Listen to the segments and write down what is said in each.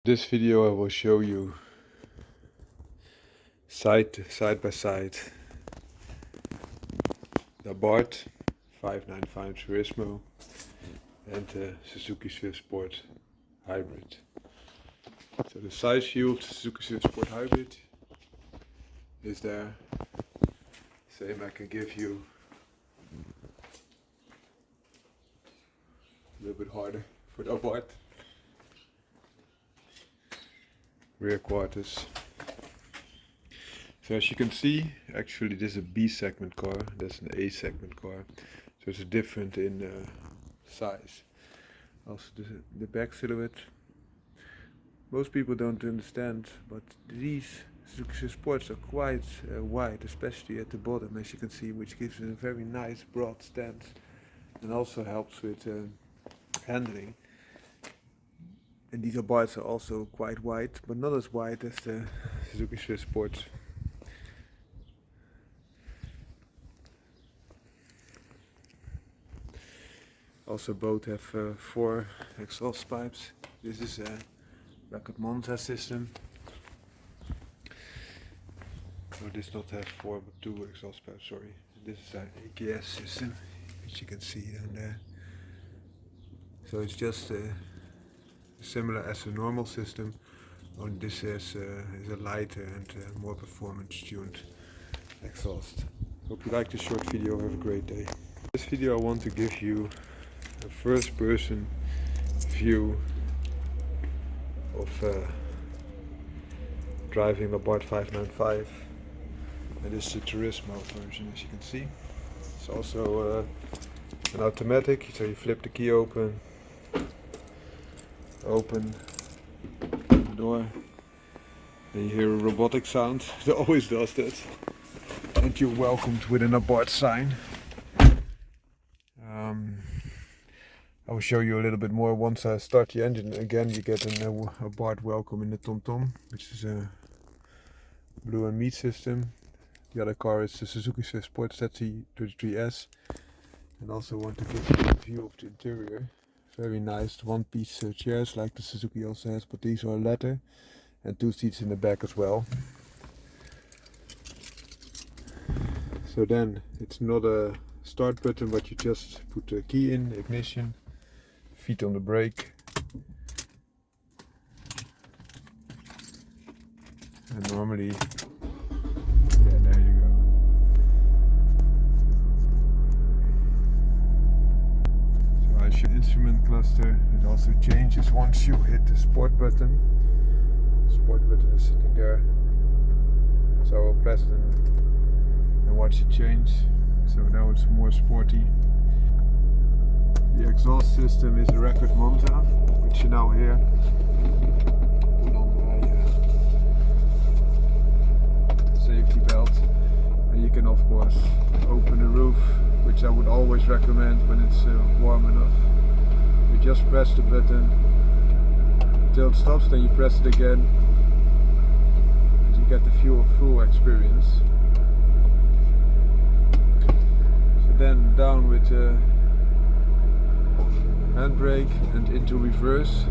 This video I will show you side by side the ABARTH 595 TURISMO and the Suzuki Swift Sport Hybrid. So the side view of the Suzuki Swift Sport Hybrid is there. Same I can give you a little bit harder for the ABARTH. Rear quarters. So as you can see, actually this is a B segment car, that's an A segment car. So it's different in size. Also the back silhouette. Most people don't understand, but these Suzuki Sports are quite wide, especially at the bottom, as you can see, which gives it a very nice broad stance and also helps with handling. And these ABARTHs are also quite wide, but not as wide as the Suzuki Swift Sports. Also both have 4 exhaust pipes. This is a Record Monza system. So this does not have 4 but 2 exhaust pipes, sorry. This is an ABS system, which you can see down there. So it's just similar as a normal system, only this is a lighter and more performance tuned exhaust. Hope you like this short video, have a great day. In this video I want to give you a first person view of driving the ABARTH 595, and this is the TURISMO version, as you can see. It's also an automatic, so you flip the key open the door, and you hear a robotic sound. It always does that. And you're welcomed with an ABARTH sign. I will show you a little bit more once I start the engine. Again, you get an ABARTH welcome in the TomTom, which is a blue and meat system. The other car is the Suzuki Swift Sport ZT33S. And also want to give you a view of the interior. Very nice one-piece chairs like the Suzuki also has, but these are leather, and 2 seats in the back as well. So then it's not a start button, but you just put the key in, ignition, feet on the brake, and normally, yeah, there you go. Your instrument cluster, it also changes once you hit the sport button. The sport button is sitting there, so I will press it and watch it change. So now it's more sporty. The exhaust system is a Record Monza, which you now hear. Put on my safety belt, and you can of course open the roof, which I would always recommend when it's warm enough. You just press the button until it stops, then you press it again, and you get the full experience. So then down with the handbrake and into reverse.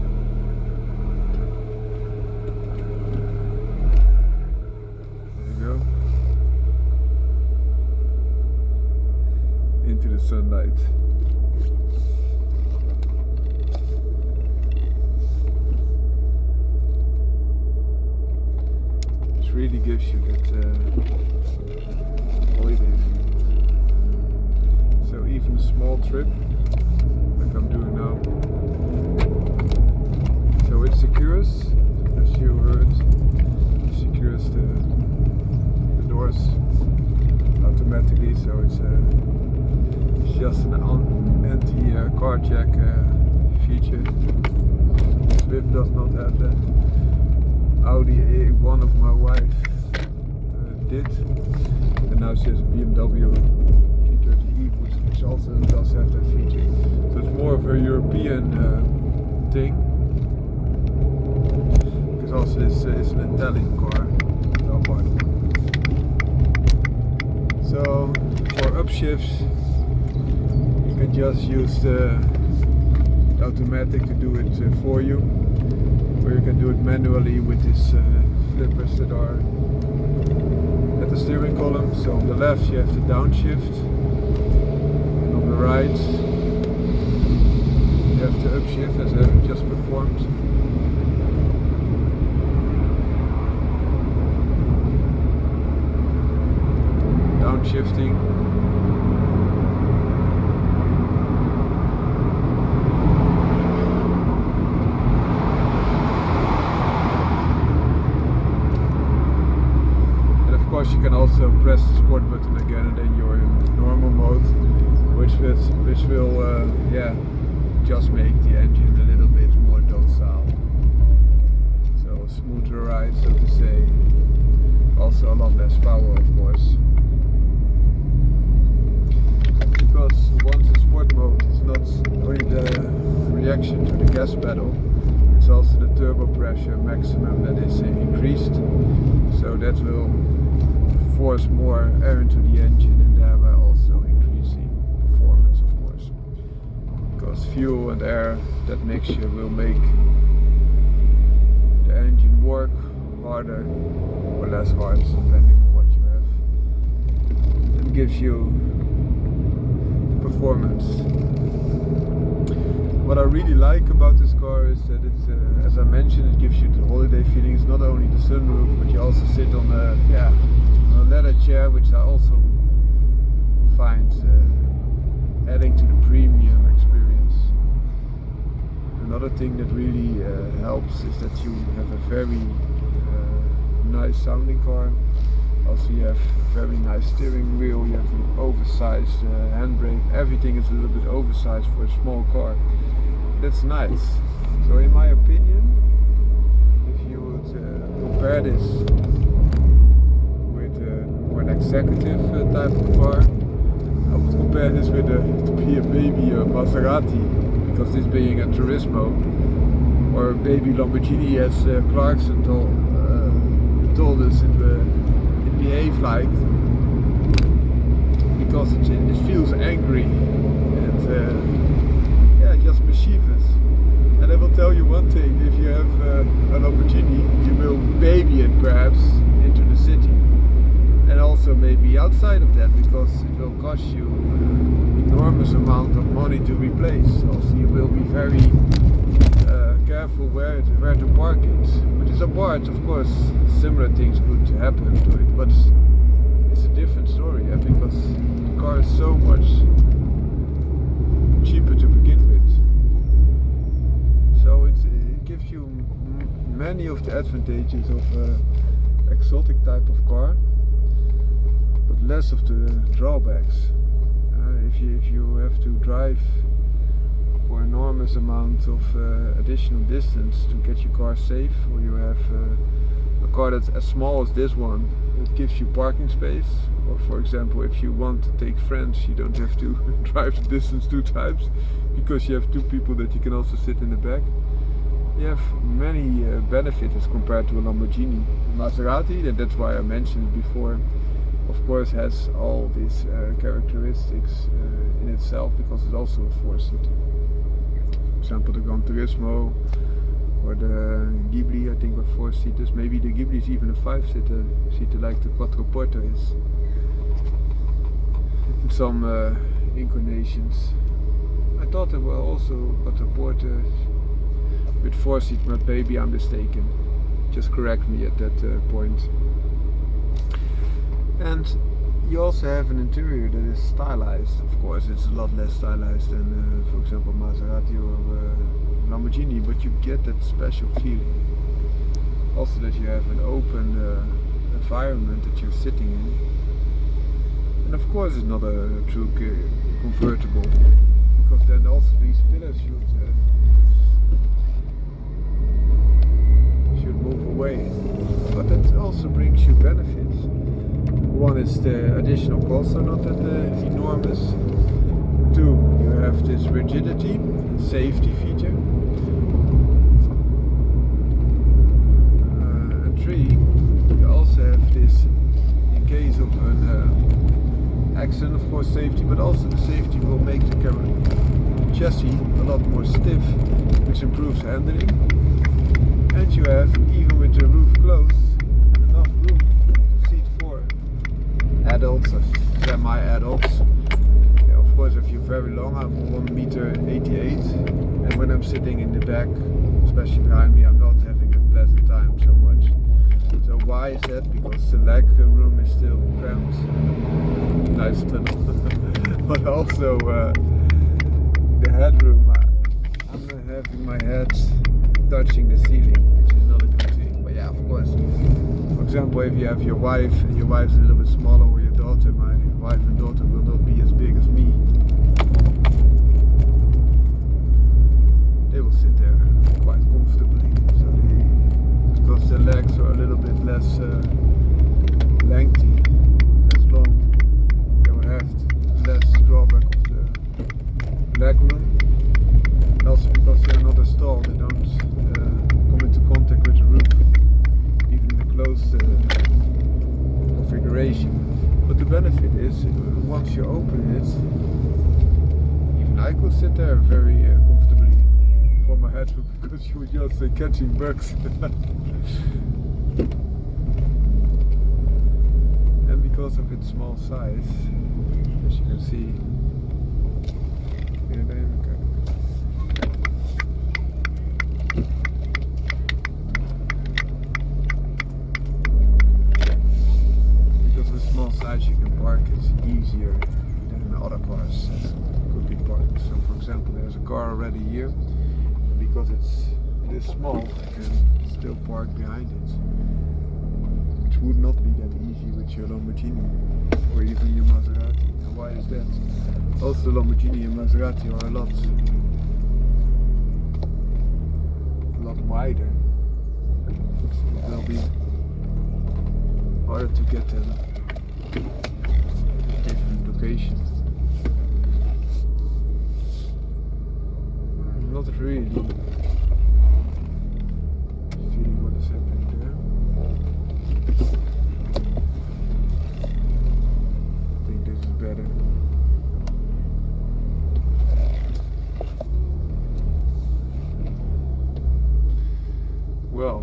There you go. Into the sunlight. This really gives you that holiday view. So even a small trip, like I'm doing now. So it secures, as you heard, it secures the doors automatically. So it's just an anti-car check feature. Swift does not have that. Audi A1 of my wife did, and now she has a BMW 330e, which also does have that feature. So it's more of a European thing, because also this is an Italian car. So for upshifts, you can just use the automatic to do it for you. or you can do it manually with these flippers that are at the steering column. So on the left you have the downshift, and on the right you have the upshift as I just performed. Downshifting. You can also press the sport button again, and then you're in normal mode, which will just make the engine a little bit more docile. So a smoother ride, so to say. Also a lot less power, of course. Because once in sport mode, it's not only the reaction to the gas pedal, it's also the turbo pressure maximum that is increased. So that will force more air into the engine and thereby also increasing performance, of course. Because fuel and air, that mixture will make the engine work harder or less hard, depending on what you have. It gives you performance. What I really like about this car is that it's, as I mentioned, it gives you the holiday feeling. It's not only the sunroof, but you also sit on a leather chair, which I also find adding to the premium experience. Another thing that really helps is that you have a very nice sounding car. Also you have a very nice steering wheel, you have an oversized handbrake. Everything is a little bit oversized for a small car. That's nice. So in my opinion, if you would compare this or an executive type of car, I would compare this with to be a baby Maserati, because this being a Turismo, or a baby Lamborghini, as Clarkson told us it behaves like, because it feels angry and just mischievous. And I will tell you one thing: if you have a Lamborghini, you will baby it perhaps into the city. And also maybe outside of that, because it will cost you an enormous amount of money to replace. Also you will be very careful where to park it. But it's ABARTH, of course, similar things could happen to it, but it's a different story, because the car is so much cheaper to begin with. So it gives you many of the advantages of exotic type of car, but less of the drawbacks. If you have to drive for enormous amount of additional distance to get your car safe, or you have a car that's as small as this one, it gives you parking space. Or for example, if you want to take friends, you don't have to drive the distance 2 times, because you have 2 people that you can also sit in the back. You have many benefits as compared to a Lamborghini. Maserati, and that's why I mentioned it before, of course has all these characteristics in itself, because it's also a 4-seater. For example, the Gran Turismo or the Ghibli, I think, are 4-seaters. Maybe the Ghibli is even a 5-seater, like the Quattroporta is. In some incarnations. I thought there were also Quattroportas with 4-seat, but maybe I'm mistaken. Just correct me at that point. And you also have an interior that is stylized. Of course, it's a lot less stylized than, for example, Maserati or Lamborghini, but you get that special feeling. Also that you have an open environment that you're sitting in. And of course it's not a true convertible, because then also these pillars should move away. But that also brings you benefits. One is the additional costs are not that enormous. 2, you have this rigidity and safety feature. And 3, you also have this, in case of an accident, of course, safety, but also the safety will make the chassis a lot more stiff, which improves handling. And you have, even with the roof closed, enough room to seat 4 adults or semi-adults. Yeah, of course, if you're very long, I'm 1.88 m, and when I'm sitting in the back, especially behind me, I'm not having a pleasant time so much. So why is that? Because the leg room is still cramped. Nice tunnel. But also the headroom, I'm not having my head touching the ceiling, which is not a good thing. But yeah, of course. For example, if you have your wife and your wife's a little bit smaller, or your daughter, my wife and daughter will not be as big as me. They will sit there quite comfortably. So because their legs are a little bit less lengthy, less long, they will have less drawback of the leg room. And also because they are not as tall, they don't come into contact with the roof, even in the closed configuration. But the benefit is, once you open it, even I could sit there very comfortably for my headroom, because you were just catching bugs. And because of its small size, as you can see, because of the small size, you can park it easier than other cars could be parked. So for example, there's a car already here, and because it's this small, I can still park behind it, which would not be that easy with your Lamborghini or even your Maserati. And why is that? Also, Lamborghini and Maserati are a lot wider. It will be harder to get them in different locations. Not really feeling what is happening there. I think this is better. Well,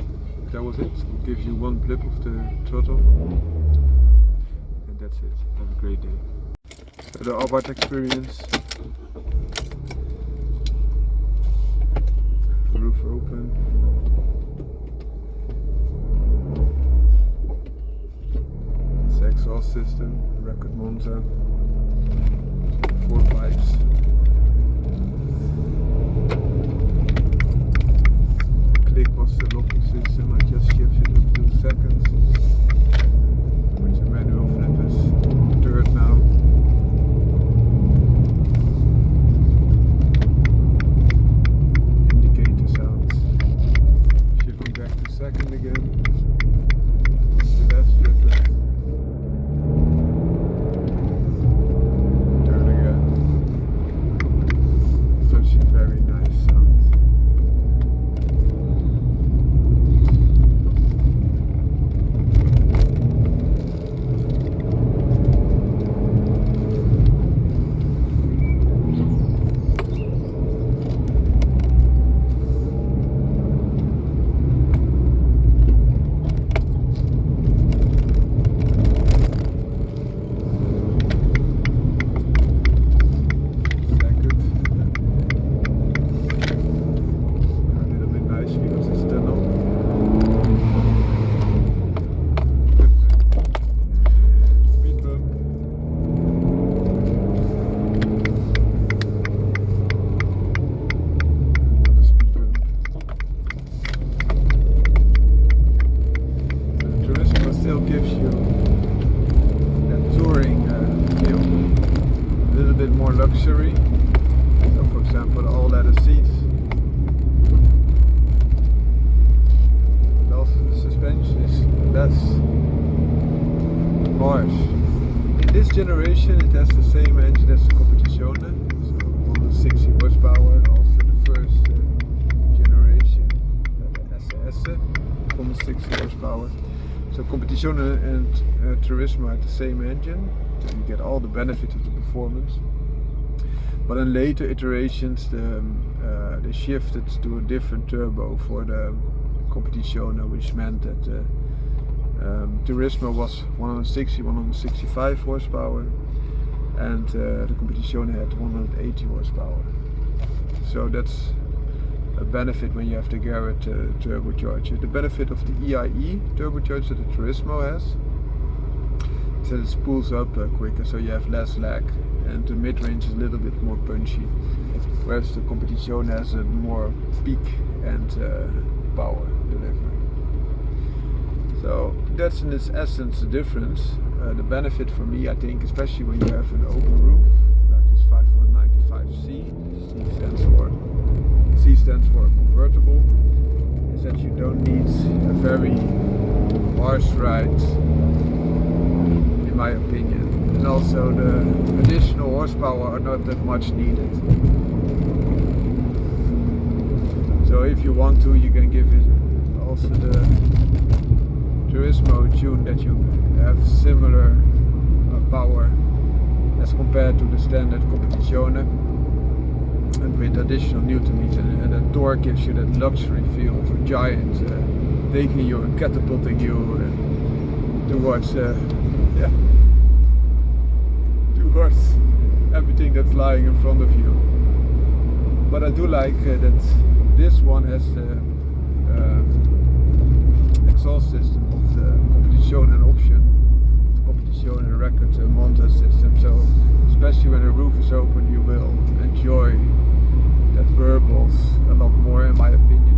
that was it. It gives you one blip of the throttle, and that's it. Have a great day. So the ABARTH experience. Roof open. It's exhaust system, record Monza, 4 pipes. Click was the locking system. I just shifted it to 2 seconds. Which the manual flip is 3rd now. Indicator sounds. Shifting back to 2nd again. The left flipper. Turn again. Such a very nice sound. Still gives you that touring feel, a little bit more luxury. So for example, all leather seats, and also the suspension is less harsh. In this generation it has the same engine as the Competizione, so 160 horsepower, also the first generation, the SS, 160 horsepower. So Competizione and TURISMO had the same engine, so you get all the benefits of the performance. But in later iterations, they shifted to a different turbo for the Competizione, which meant that Turismo was 160, 165 horsepower, and the Competizione had 180 horsepower. So that's a benefit when you have the Garrett turbocharger. The benefit of the EIE turbocharger that the Turismo has is that it spools up quicker, so you have less lag, and the mid-range is a little bit more punchy, whereas the Competizione has a more peak and power delivery. So that's in its essence the difference. The benefit for me, I think, especially when you have an open roof like this 595C, C stands for convertible, is that you don't need a very harsh ride, in my opinion, and also the additional horsepower are not that much needed. So if you want to, you can give it also the Turismo tune that you have similar power as compared to the standard Competizione, and with additional newton-meter, and the torque gives you that luxury feel of a giant taking you and catapulting you towards towards everything that's lying in front of you. But I do like that this one has the exhaust system of the Competizione option, the Competizione record montage system. So especially when the roof is open, you will enjoy that verbals a lot more, in my opinion.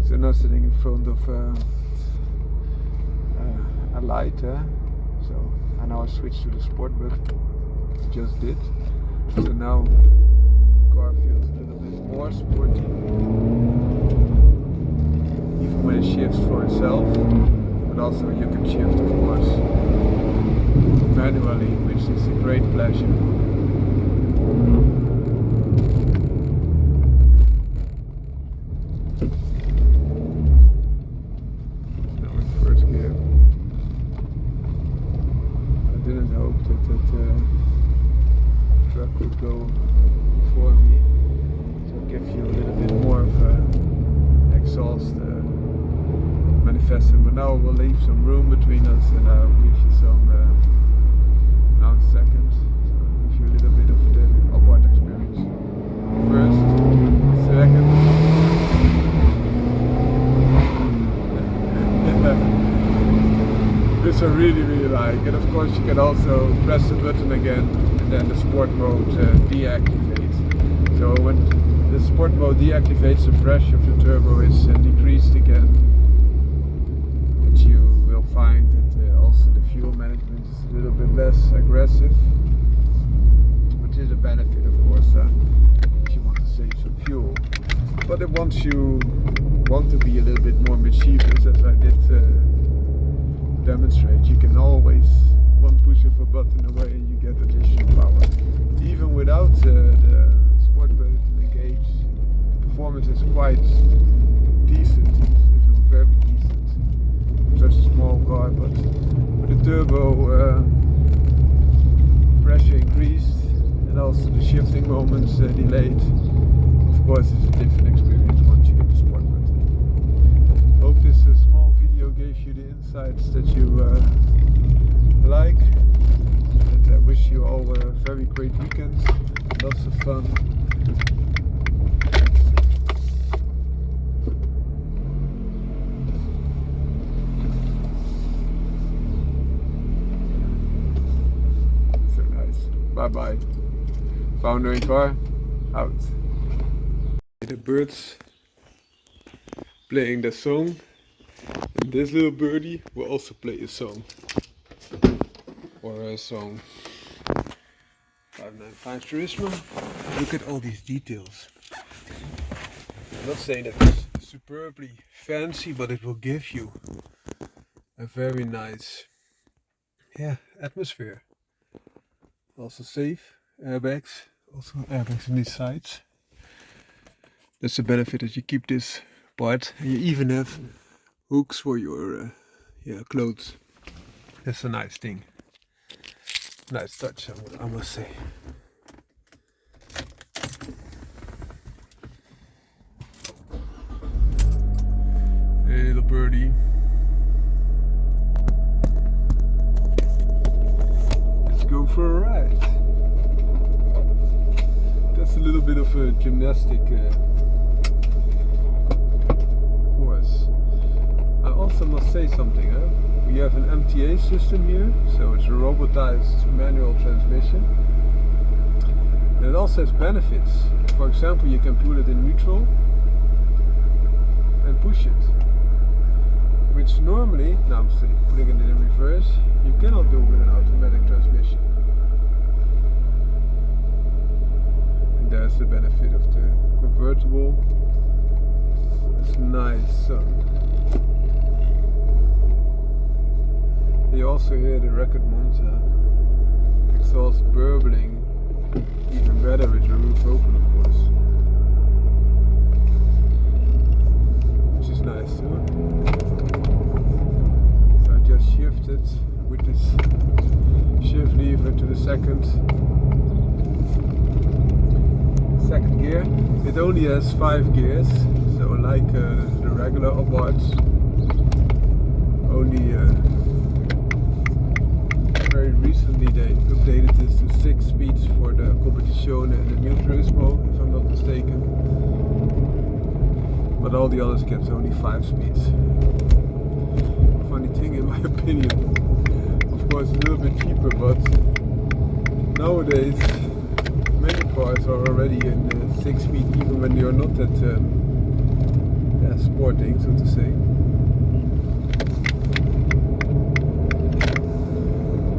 So now sitting in front of a light, so I now switch to the sport button. Just did. So now the car feels a little bit more sporty, even when it shifts for itself. But also you can shift, of course, manually, which is a great pleasure. Truck would go before me, so it gives you a little bit more of exhaust manifesting. But now we'll leave some room between us, and I'll give you some now in seconds, so I'll give you a little bit of the ABARTH experience. First, second. This I really like, and of course you can also press the button again, and then the sport mode deactivates. So when the sport mode deactivates, the pressure of the turbo is decreased again. And you will find that also the fuel management is a little bit less aggressive, which is a benefit, of course, if you want to save some fuel. But once you want to be a little bit more mischievous, as I did demonstrate, you can always one push of a button away and you get additional power. Even without the sport button engaged, performance is quite decent, if not very decent, for such a small car. But with the turbo pressure increased and also the shifting moments delayed, of course it's a different experience once you get the sport button. Hope this small video gave you the insights that you like, and I wish you all a very great weekend, lots of fun. So nice. Bye bye. Founder in car, out. The birds playing the song, and this little birdie will also play a song, or a song. 595 Turismo. Look at all these details. I'm not saying that it's superbly fancy, but it will give you a very nice atmosphere. Also safe. Airbags. Also airbags on these sides. That's the benefit, that you keep this part, and you even have hooks for your clothes. That's a nice thing. Nice touch, I must say. Hey, little birdie. Let's go for a ride. That's a little bit of a gymnastic course. I also must say something. We have an MTA system here, so it's a robotized manual transmission. And it also has benefits. For example, you can put it in neutral and push it. Which normally, now I'm putting it in reverse, you cannot do with an automatic transmission. And there's the benefit of the convertible. This nice sun. You also hear the record Monza exhaust burbling, even better with the roof open, of course. Which is nice too. So I just shifted with this shift lever to the second gear. It only has 5 gears, so like the regular ABARTHs, only very recently they updated this to 6 speeds for the Competizione and the new TURISMO, if I'm not mistaken. But all the others kept only 5 speeds. Funny thing in my opinion. Of course a little bit cheaper, but nowadays many cars are already in 6 speed, even when they are not that sporting, so to say.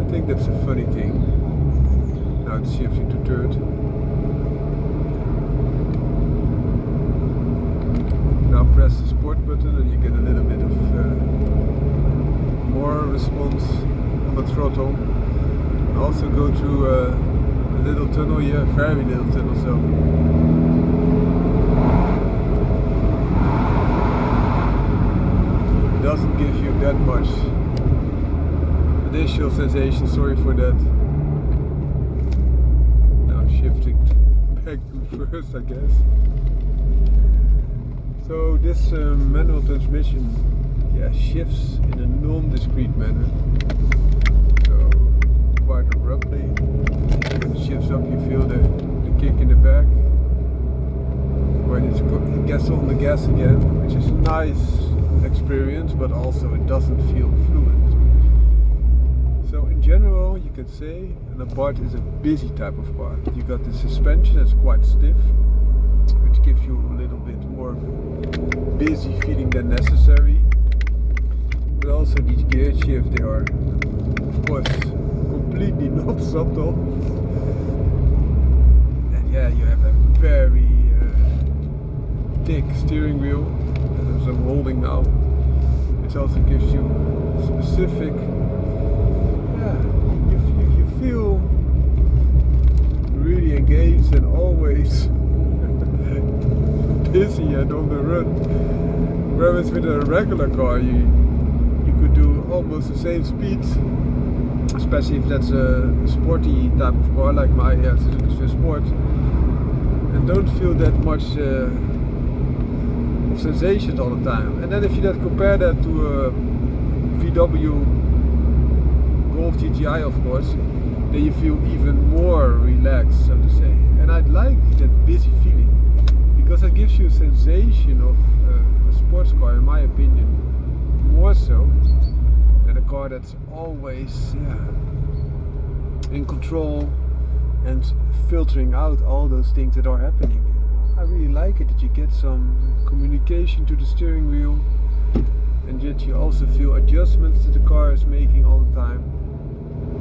I think that's a funny thing. Now it's shifting to third. Now press the sport button and you get a little bit of more response on the throttle. Also go through a little tunnel here, very little tunnel, so it doesn't give you that much additional sensation, sorry for that. Now shifting back to first, I guess. So this manual transmission shifts in a non-discrete manner. So quite abruptly. When it shifts up you feel the kick in the back. When it gets on the gas again, which is a nice experience, but also it doesn't feel fluid. So in general you can say an ABARTH is a busy type of car. You got the suspension that's quite stiff, which gives you a little bit more busy feeling than necessary. But also these gear shifts, they are of course completely not subtle. And you have a very thick steering wheel, as I'm holding now, which also gives you specific, you feel really engaged and always busy and on the run. Whereas with a regular car you could do almost the same speeds, especially if that's a sporty type of car like my SUZUKI Sport, and don't feel that much of sensations all the time. And then if you compare that to a VW Golf GTI, of course, then you feel even more relaxed, so to say. And I like that busy feeling because it gives you a sensation of a sports car, in my opinion, more so than a car that's always in control and filtering out all those things that are happening. I really like it that you get some communication to the steering wheel, and yet you also feel adjustments that the car is making all the time.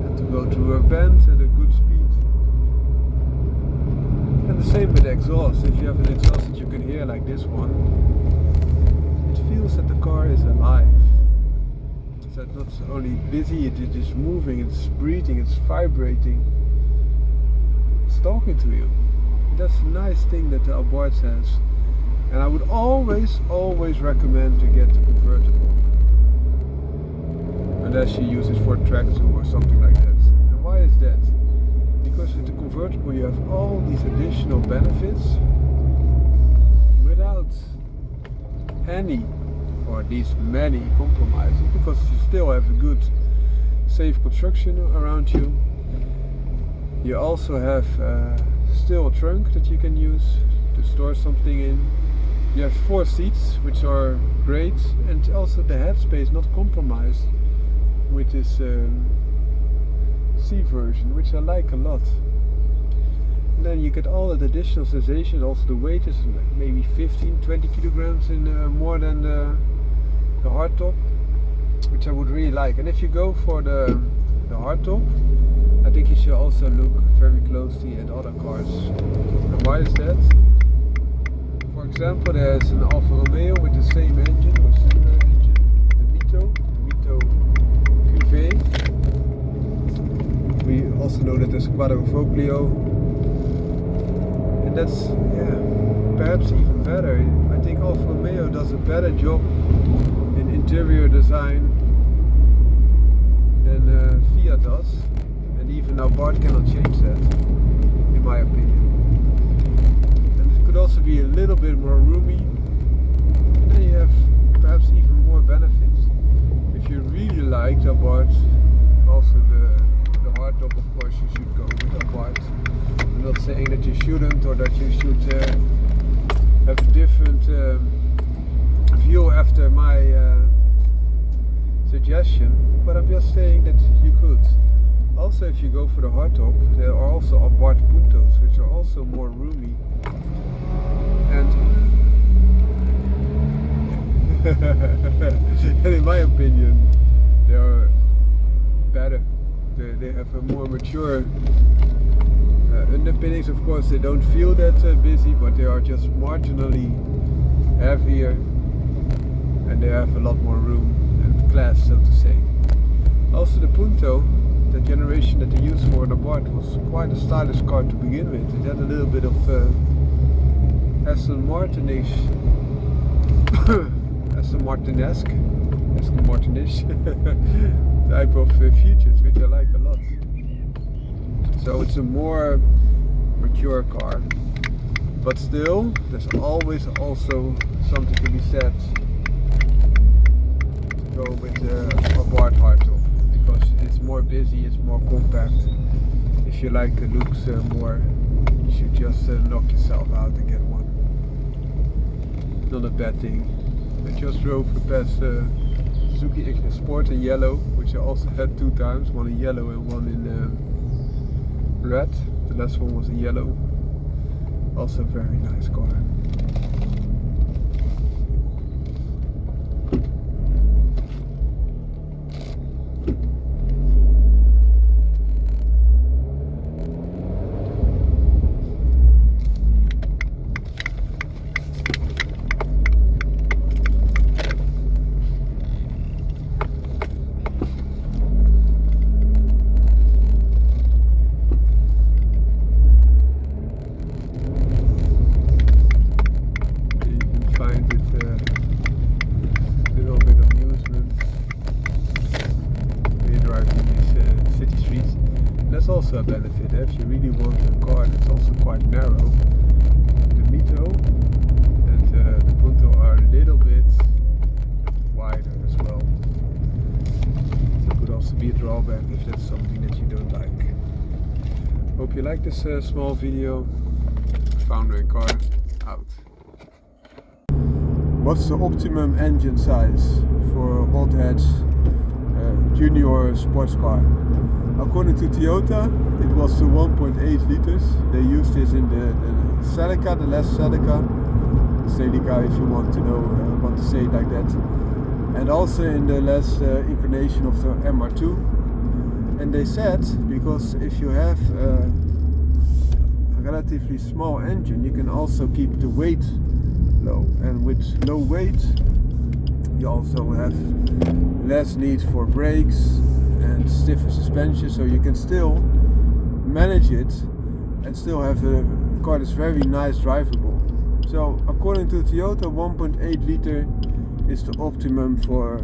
And to go through a bend at a good speed. And the same with the exhaust. If you have an exhaust that you can hear like this one, it feels that the car is alive. So it's not only busy, it is moving, it's breathing, it's vibrating. talking to you. That's a nice thing that the ABARTH has. And I would always recommend to get the convertible. Unless you use it for tractor or something like that. And why is that? Because with the convertible you have all these additional benefits without any, or at least many, compromises, because you still have a good, safe construction around you. You also have still a trunk that you can use to store something in. You have 4 seats, which are great, and also the headspace not compromised with this C version, which I like a lot. And then you get all the additional sensations. Also the weight is maybe 15-20 kilograms in more than the hardtop, which I would really like. And if you go for the hardtop, I think you should also look very closely at other cars. And why is that? For example, there's an Alfa Romeo with the same engine, or similar engine, the Mito QV. We also know that there's a Quadrifoglio, and that's perhaps even better. I think Alfa Romeo does a better job in interior design than Fiat does, and even ABARTH cannot change that, in my opinion. And it could also be a little bit more roomy, and then you have perhaps even more benefits. If you really like ABARTH, also the hardtop, of course you should go with ABARTH. I'm not saying that you shouldn't, or that you should have a different view after my suggestion, but I'm just saying that you could. Also, if you go for the hardtop, there are also ABARTH Puntos, which are also more roomy. And in my opinion, they are better. They have a more mature underpinnings. Of course, they don't feel that busy, but they are just marginally heavier, and they have a lot more room and class, so to say. Also, the Punto, the generation that they used for the ABARTH, was quite a stylish car to begin with. It had a little bit of Aston Martin-ish, Aston Martin-esque type of features, which I like a lot. So it's a more mature car, but still there's always also something to be said to go with the ABARTH hardtop, because it's more busy, it's more compact. If you like the looks more, you should just knock yourself out and get one. Not a bad thing. I just drove past SUZUKI Sport in yellow, which I also had 2 times, one in yellow and one in red. The last one was in yellow. Also a very nice car. Also a benefit if you really want a car that's also quite narrow. The Mito and the Punto are a little bit wider as well. So it could also be a drawback if that's something that you don't like. Hope you like this small video. Founder and car out. What's the optimum engine size for hot hatch junior sports car? According to Toyota, it was 1.8 liters. They used this in the Celica, the last Celica if you want to know, want to say it like that, and also in the last incarnation of the MR2. And they said, because if you have a relatively small engine, you can also keep the weight low, and with low weight you also have less need for brakes and stiffer suspension, so you can still manage it and still have a car that's very nice drivable. So according to Toyota, 1.8 liter is the optimum for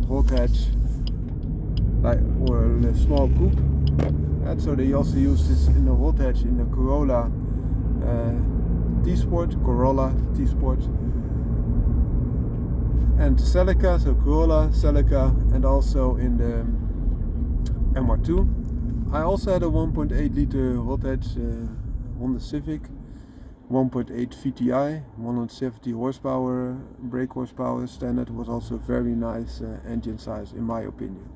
hot hatch or a small coupe. And so they also use this in the hot hatch in the Corolla T-Sport, and Celica, so Corolla, Celica, and also in the MR2. I also had a 1.8 liter hot hatch Honda Civic, 1.8 VTI, 170 horsepower, brake horsepower standard, was also very nice engine size in my opinion.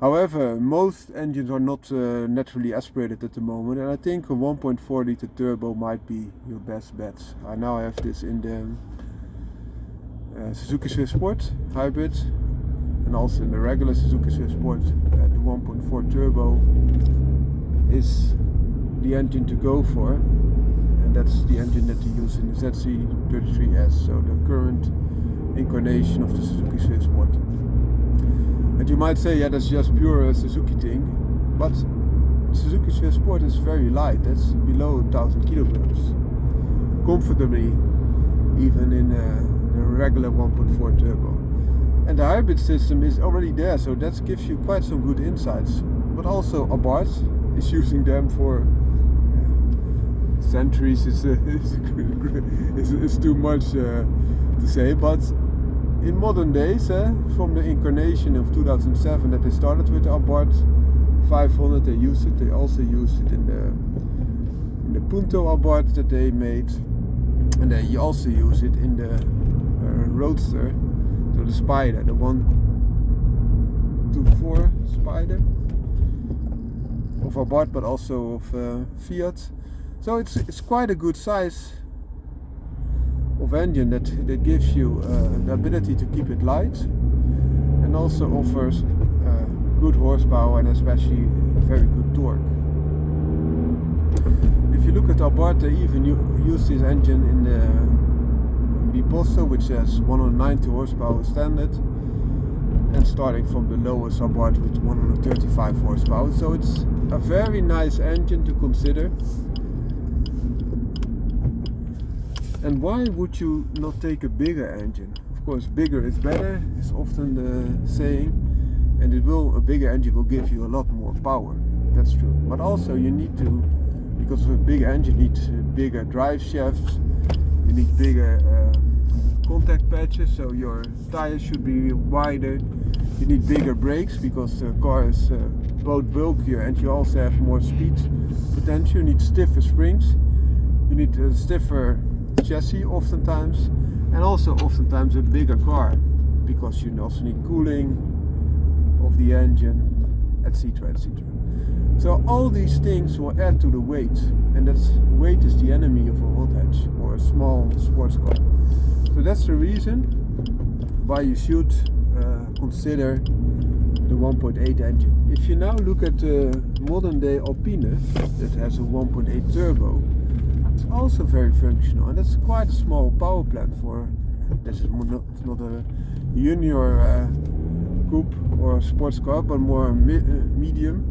However, most engines are not naturally aspirated at the moment, and I think a 1.4 liter turbo might be your best bet. I now have this in the Suzuki Swift Sport hybrid, and also in the regular Suzuki Swift Sport. The 1.4 turbo is the engine to go for, and that's the engine that you use in the ZC33S, so the current incarnation of the Suzuki Swift Sport. And you might say, yeah, that's just pure Suzuki thing, but Suzuki Swift Sport is very light. That's below 1000 kilograms, comfortably, even in the regular 1.4 turbo. And the hybrid system is already there, so that gives you quite some good insights. But also ABARTH is using them for centuries. Is too much to say, but in modern days, from the incarnation of 2007 that they started with the ABARTH 500, they used it. They also used it in the Punto ABARTH that they made, and they also use it in the Roadster, so the Spider, the 124 Spider of ABARTH, but also of Fiat. So it's quite a good size of engine that gives you the ability to keep it light, and also offers good horsepower and especially very good torque. If you look at ABARTH, they even use this engine in the Biposto, which has 190 horsepower standard, and starting from the lowest ABARTH with 135 horsepower. So it's a very nice engine to consider. And why would you not take a bigger engine? Of course, bigger is better, is often the saying, and a bigger engine will give you a lot more power. That's true. But also you need to, because of a big engine, you need bigger drive shafts, you need bigger contact patches, so your tires should be wider. You need bigger brakes because the car is both bulkier and you also have more speed potential. You need stiffer springs, you need a stiffer chassis oftentimes, and also oftentimes a bigger car because you also need cooling of the engine, etc, etc. So all these things will add to the weight, and weight is the enemy of a hot hatch or a small sports car. So that's the reason why you should consider the 1.8 engine. If you now look at the modern day Alpine that has a 1.8 turbo, it's also very functional, and it's quite a small power plant for, this is not a junior coupe or a sports car, but more medium.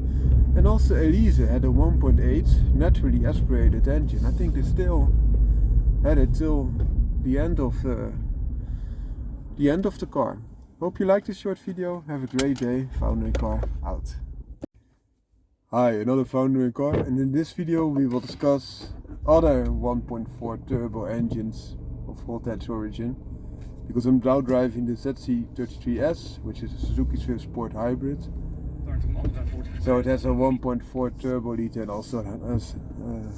And also Elise had a 1.8 naturally aspirated engine. I think they still had it till the end of the car. Hope you liked this short video. Have a great day. Foundering Car out. Hi, another Foundering Car, and in this video we will discuss other 1.4 turbo engines of hot hatch origin, because I'm now driving the ZC33S, which is a Suzuki Swift Sport hybrid. So it has a 1.4 turbo liter and also has a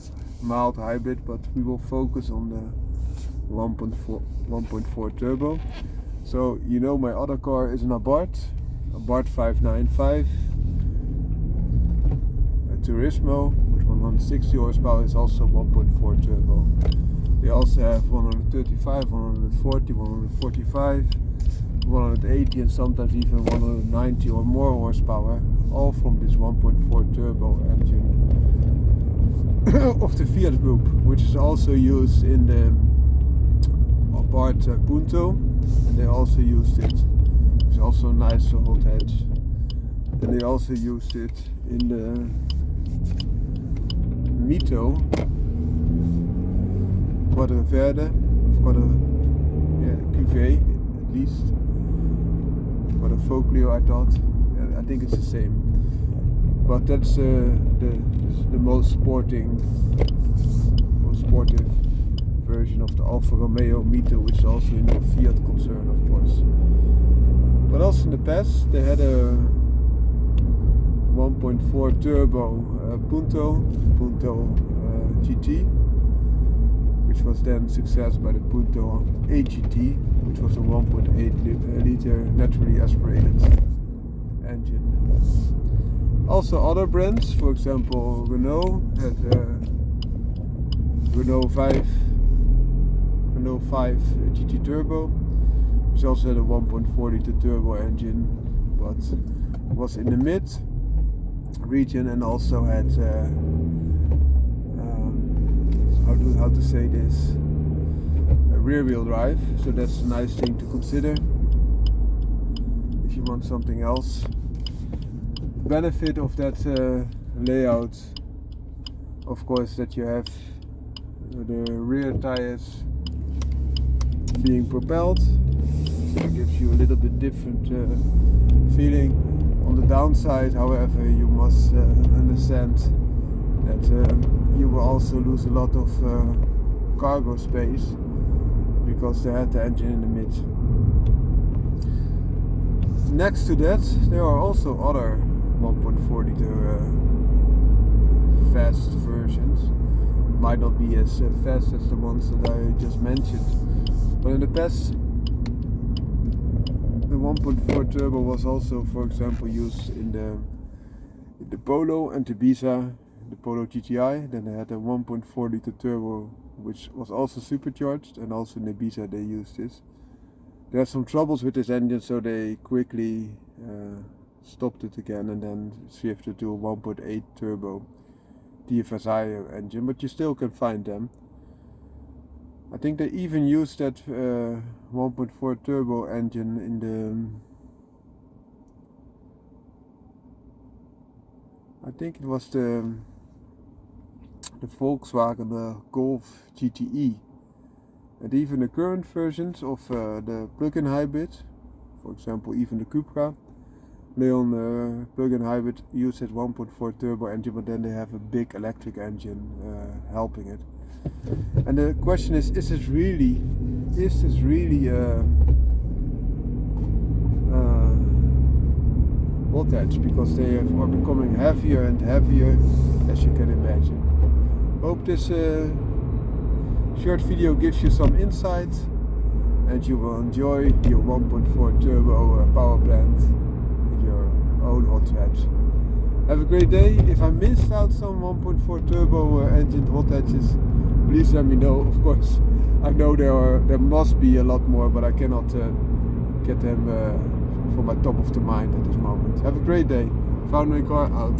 mild hybrid, but we will focus on the 1.4 turbo. So you know, my other car is an ABARTH 595, a TURISMO with 160 horsepower, is also 1.4 turbo. They also have 135, 140, 145, 180 and sometimes even 190 or more horsepower, all from this 1.4 turbo engine of the Fiat group, which is also used in the ABARTH Punto, and they also used it. It's also a nice hot hatch, and they also used it in the Mito, Quattro Verde, Cuvée at least, Quattro Foglio I thought. Yeah, I think it's the same, but that's the most sportive version of the Alfa Romeo Mito, which is also in the Fiat concern, of course. But also in the past they had a 1.4 turbo Punto GT, which was then successed by the Punto AGT, which was a 1.8 liter naturally aspirated engine. Also other brands, for example Renault had Renault 5 GT Turbo, which also had a 1.4 liter turbo engine, but was in the mid region and also had how to say this, a rear wheel drive, so that's a nice thing to consider if you want something else. Benefit of that layout, of course, that you have the rear tires being propelled, so it gives you a little bit different feeling. On the downside, however, you must understand that you will also lose a lot of cargo space because they had the engine in the mid. Next to that, there are also other 1.4 liter fast versions. Might not be as fast as the ones that I just mentioned, but in the past the 1.4 turbo was also, for example, used in the Polo and the Ibiza, the Polo GTI. Then they had a 1.4 liter turbo, which was also supercharged, and also in the Ibiza they used this. They had some troubles with this engine, so they quickly stopped it again and then shifted to a 1.8 turbo TFSI engine, but you still can find them. I think they even used that 1.4 turbo engine in I think it was the Volkswagen Golf GTE, and even the current versions of the plug-in hybrid, for example even the Cupra Leon plug-in hybrid, use that 1.4 turbo engine, but then they have a big electric engine helping it. And the question is this really voltage, because they are becoming heavier and heavier, as you can imagine. Hope this short video gives you some insight and you will enjoy your 1.4 turbo power plant with your own hot hatch. Have a great day. If I missed out some 1.4 turbo engine hot hatches, please let me know. Of course, I know there must be a lot more, but I cannot get them from my top of the mind at this moment. Have a great day. Found my car out.